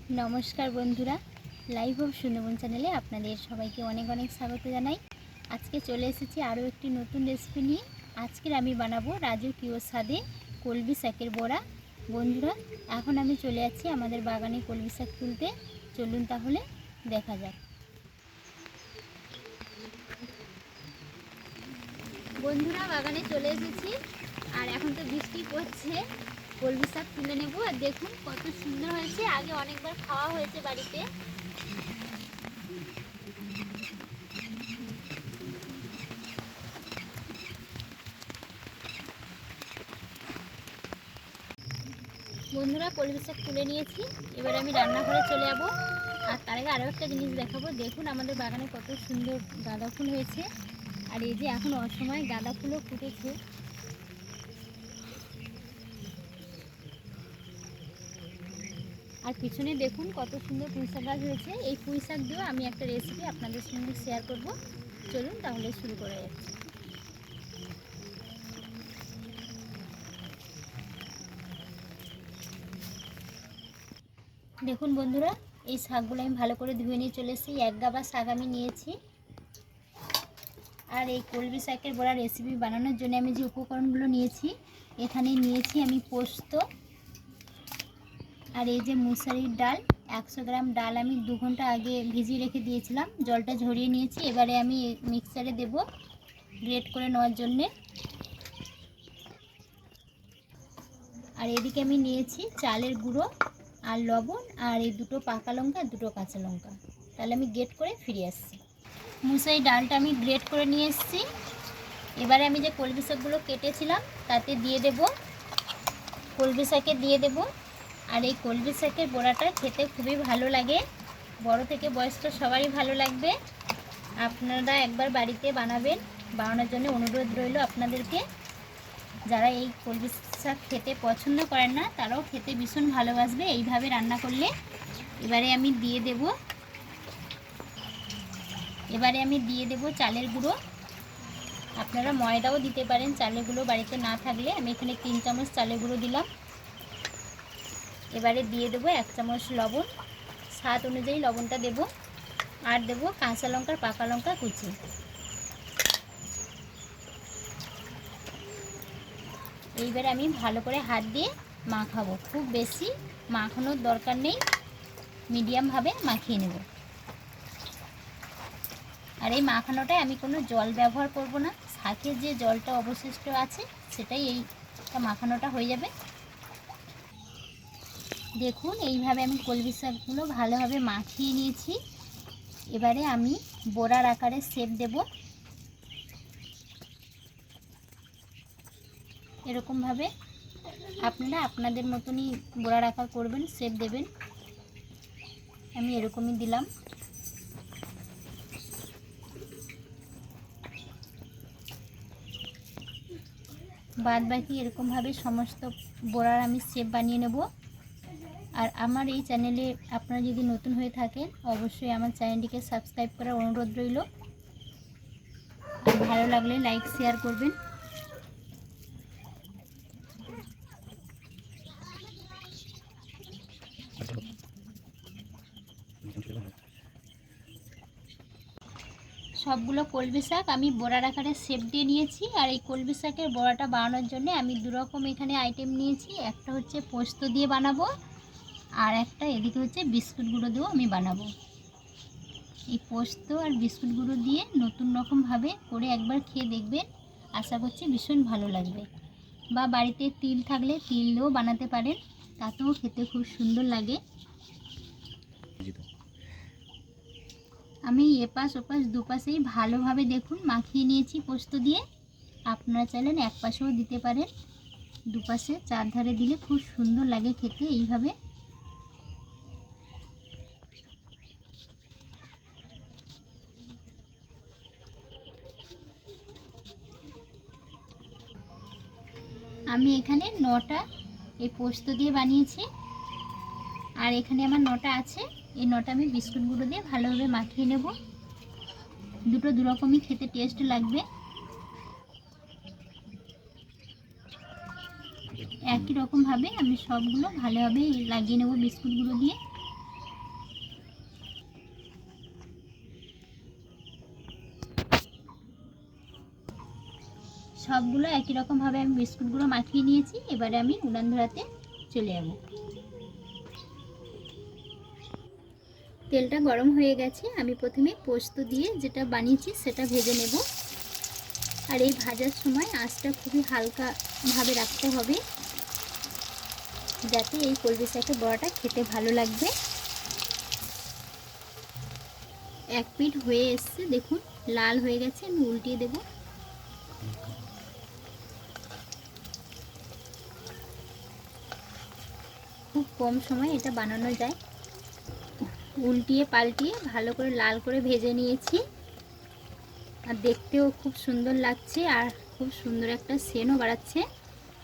नमस्कार बंधुरा life of Sundarban चैनेले आपनादेर सबाइके अनेक अनेक स्वागत जानाई। आज के चले एसेछि आरो एकटी नतून रेसिपि निये। आजकेर आमी बानाबो राजकीय स्वादे कलमी शाकेर बड़ा। बंधुरा एखन आमी चले जाচ্ছি आमादेर बागाने कलमी शाक तुलते। चलुन ताहले देखा जाक। बंधुरा बागाने चले एसेछि और एखन तो बृष्टि पड़ছে। कलमी शाक तुले नेब और देखुन कत सुंदर हয়েছে। आगे अनेकबार खाওয়া হয়েছে বাড়িতে। বন্ধুরা কলমি শাক তুলে নিয়েছি, এবার আমি রান্নাঘরে চলে যাব। আর তার আগে আরও একটা জিনিস দেখাবো। দেখুন আমাদের বাগানে কত সুন্দর গাঁদা ফুল হয়েছে। আর এই যে এখন অসময়ে গাঁদা ফুলও ফুটেছে। আর পিছনে দেখুন কত সুন্দর পুঁইশাক গাছ হয়েছে। এই পুঁইশাক দিয়েও আমি একটা রেসিপি আপনাদের সঙ্গে শেয়ার করব। চলুন তাহলে শুরু করা যাচ্ছে। দেখুন বন্ধুরা এই শাকগুলো আমি ভালো করে ধুয়ে নিয়ে চলে এসেছি। এক গাবা শাক আমি নিয়েছি। আর এই কলমি শাকের বড়া রেসিপি বানানোর জন্য আমি যে উপকরণগুলো নিয়েছি, এখানে নিয়েছি আমি পোস্ত আর এই যে মুসারির ডাল 100 গ্রাম ডাল আমি 2 ঘন্টা আগে ভিজিয়ে রেখে দিয়েছিলাম, জলটা ঝরিয়ে নিয়েছি। এবারে আমি মিক্সারে দেব গ্রেট করে নেওয়ার জন্য। আর এদিকে আমি নিয়েছি চালের গুঁড়ো আর লবণ আর এই দুটো পাকা লঙ্কা দুটো কাঁচা লঙ্কা। তাহলে আমি গ্রেট করে ফিরে আসছি। মুসারি ডালটা আমি গ্রেট করে নিয়ে এসেছি। এবারে আমি যে কলমি শাকগুলো কেটেছিলাম তাতে দিয়ে দেব, কলমি শাকে দিয়ে দেব। আর এই কলমি শাকের বড়াটা খেতে খুবই ভালো লাগে, বড় থেকে বয়স্ক সবারই ভালো লাগবে। আপনারা একবার বাড়িতে বানাবেন, বানানোর জন্য অনুরোধ রইল আপনাদেরকে। যারা এই কলমি শাক খেতে পছন্দ করেন না তারাও খেতে ভীষণ ভালোবাসবে এইভাবে রান্না করলে। এবারে আমি দিয়ে দেব চালের গুঁড়ো। আপনারা ময়দাও দিতে পারেন চালের গুঁড়ো বাড়িতে না থাকলে। আমি এখানে 3 চামচ চালের গুঁড়ো দিলাম। এবারে দিয়ে দেবো 1 চামচ লবণ, স্বাদ অনুযায়ী লবণটা দেব। আর দেব কাঁচা লঙ্কার পাকা লঙ্কা কুচি। এইবারে আমি ভালো করে হাত দিয়ে মাখাবো, খুব বেশি মাখানোর দরকার নেই, মিডিয়ামভাবে মাখিয়ে নেব। আর এই মাখানোটায় আমি কোনো জল ব্যবহার করব না, শাকের যে জলটা অবশিষ্ট আছে সেটাই এইটা মাখানোটা হয়ে যাবে। দেখুন এইভাবে আমি কলমি শাকগুলো ভালোভাবে মাখিয়ে নিয়েছি। এবারে আমি বড়ার আকারে শেপ দেব। এরকমভাবে আপনারা আপনাদের মতনই বড়ার আকার করবেন, শেপ দেবেন। আমি এরকমই দিলাম। বাদ বাকি এরকমভাবে সমস্ত বড়ার আমি শেপ বানিয়ে নেব। আর আমার এই চ্যানেলে আপনারা যদি নতুন হয়ে থাকেন অবশ্যই আমার চ্যানেলটিকে সাবস্ক্রাইব করার অনুরোধ রইল। আর ভালো লাগলে লাইক শেয়ার করবেন। সবগুলো কলমি শাক আমি বড়ার আকারে শেপ দিয়ে নিয়েছি। আর এই কলমি শাকের বড়াটা বানানোর জন্য আমি দু রকম এখানে আইটেম নিয়েছি। একটা হচ্ছে পোস্ত দিয়ে বানাবো আর একটা এদিকে হচ্ছে বিস্কুট গুঁড়ো দিয়েও আমি বানাবো। এই পোস্ত আর বিস্কুট গুঁড়ো দিয়ে নতুন রকমভাবে করে একবার খেয়ে দেখবেন, আশা করছি ভীষণ ভালো লাগবে। বা বাড়িতে তিল থাকলে তিল দিয়েও বানাতে পারেন, তাতেও খেতে খুব সুন্দর লাগে। আমি এপাশ ওপাশ দুপাশেই ভালোভাবে দেখুন মাখিয়ে নিয়েছি পোস্ত দিয়ে। আপনারা চাইলেন এক পাশেও দিতে পারেন, দুপাশে চারধারে দিলে খুব সুন্দর লাগে খেতে এইভাবে। আমি এখানে 9টা এই পোস্ত দিয়ে বানিয়েছি। আর এখানে আমার 9টা আছে। এই 9টা আমি বিস্কুট গুঁড়ো দিয়ে ভালোভাবে মাখিয়ে নেব। দুটো দু রকমই খেতে টেস্ট লাগবে। একই রকমভাবে আমি সবগুলো ভালোভাবে লাগিয়ে নেব বিস্কুটগুলো দিয়ে। সবগুলো একই রকমভাবে আমি বিস্কুটগুলো মাখিয়ে নিয়েছি। এবারে আমি উনান ধরাতে চলে যাব। তেলটা গরম হয়ে গেছে। আমি প্রথমে পোস্ত দিয়ে যেটা বানিয়েছি সেটা ভেজে নেব। আর এই ভাজার সময় আঁচটা খুবই হালকাভাবে রাখতে হবে, যাতে এই কলমি শাকের বড়াটা খেতে ভালো লাগবে। এক পিঠ হয়ে এসছে, দেখুন লাল হয়ে গেছে। আমি উল্টিয়ে দেব। খুব কম সময় এটা বানানো যায়। উল্টিয়ে পাল্টিয়ে ভালো করে লাল করে ভেজে নিয়েছি। আর দেখতেও খুব সুন্দর লাগছে, আর খুব সুন্দর একটা সেন্টও বাড়াচ্ছে।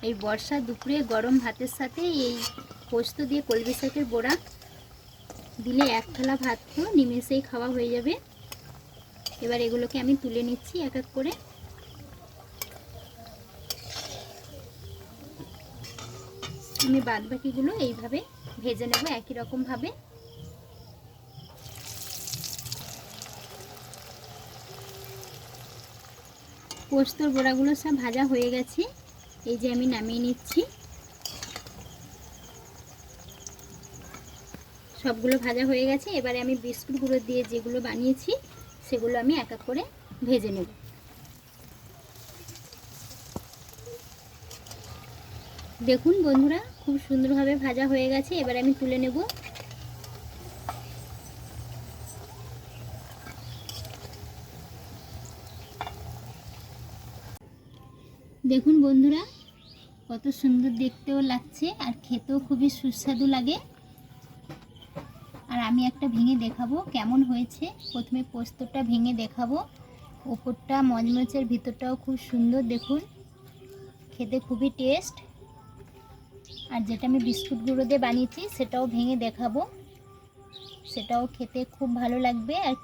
এই বর্ষা দুপুরে গরম ভাতের সাথে এই পোস্ত দিয়ে কলমি শাকের বড়া দিলে এক থালা ভাত তো নিমেষেই খাওয়া হয়ে যাবে। এবার এগুলোকে আমি তুলে নিচ্ছি এক এক করে। আমি বাদবাকিগুলো এইভাবে ভেজে নেব একই রকমভাবে। পোস্তর বড়াগুলো সব ভাজা হয়ে গেছে। এই যে আমি নামিয়ে নিচ্ছি। সবগুলো ভাজা হয়ে গেছে। এবারে আমি বিস্কুটগুলো দিয়ে যেগুলো বানিয়েছি সেগুলো আমি এক এক করে ভেজে নেব। দেখুন বন্ধুরা, খুব সুন্দরভাবে ভাজা হয়ে গেছে। এবারে আমি তুলে নেব। দেখুন বন্ধুরা, কত সুন্দর দেখতেও লাগছে আর খেতেও খুবই সুস্বাদু লাগে। আর আমি একটা ভেঙে দেখাবো কেমন হয়েছে। প্রথমে পোস্তটা ভেঙে দেখাবো। ওপরটা মচমচের, ভিতরটাও খুব সুন্দর। দেখুন খেতে খুবই টেস্ট। আর যেটা আমি বিস্কুট গুঁড়ো দিয়ে বানিয়েছি সেটাও ভেঙে দেখাবো। সেটাও খেতে খুব ভালো লাগবে আর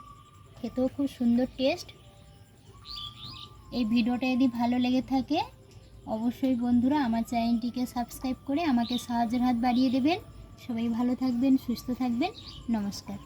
খেতেও খুব সুন্দর টেস্ট। এই ভিডিওটা যদি ভালো লেগে থাকে অবশ্যই বন্ধুরা আমার চ্যানেলটিকে সাবস্ক্রাইব করে আমাকে সাহায্যের হাত বাড়িয়ে দেবেন। সবাই ভালো থাকবেন, সুস্থ থাকবেন। নমস্কার।